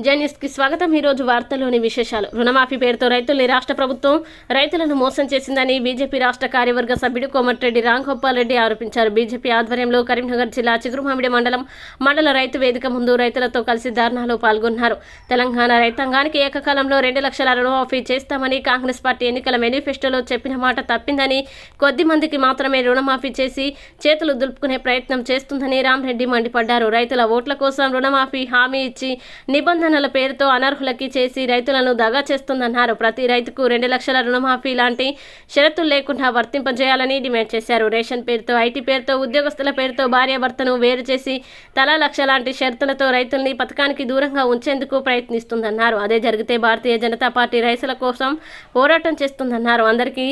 జర్నలిస్ట్కి స్వాగతం. ఈరోజు వార్తల్లోని విశేషాలు. రుణమాఫీ పేరుతో రైతుల్ని రాష్ట్ర ప్రభుత్వం రైతులను మోసం చేసిందని బీజేపీ రాష్ట్ర కార్యవర్గ సభ్యుడు కోమటిరెడ్డి రాంగోపాల్ రెడ్డి ఆరోపించారు. బీజేపీ ఆధ్వర్యంలో కరీంనగర్ జిల్లా చిగురుమామిడి మండల రైతు వేదిక ముందు రైతులతో కలిసి ధర్నాలో పాల్గొన్నారు. తెలంగాణ రైతాంగానికి ఏకకాలంలో 2 లక్షల రుణమాఫీ చేస్తామని కాంగ్రెస్ పార్టీ ఎన్నికల మేనిఫెస్టోలో చెప్పిన మాట తప్పిందని, కొద్ది మందికి మాత్రమే రుణమాఫీ చేసి చేతులు దులుపుకునే ప్రయత్నం చేస్తుందని రామరెడ్డి మండిపడ్డారు. రైతుల ఓట్ల కోసం రుణమాఫీ హామీ ఇచ్చి నిబంధనల పేరుతో అనర్హులకి చేసి రైతులను దగా చేస్తుందన్నారు. ప్రతి రైతుకు 2 లక్షల రుణమాఫీ లాంటి షరతులు లేకుండా వర్తింపజేయాలని డిమాండ్ చేశారు. రేషన్ పేరుతో, ఐటీ పేరుతో, ఉద్యోగస్తుల పేరుతో భార్యాభర్తను వేరు చేసి తలా లక్ష లాంటి షరతులతో రైతుల్ని పథకానికి దూరంగా ఉంచేందుకు ప్రయత్నిస్తుందన్నారు. అదే జరిగితే భారతీయ జనతా పార్టీ రైతుల కోసం పోరాటం చేస్తుందన్నారు. అందరికీ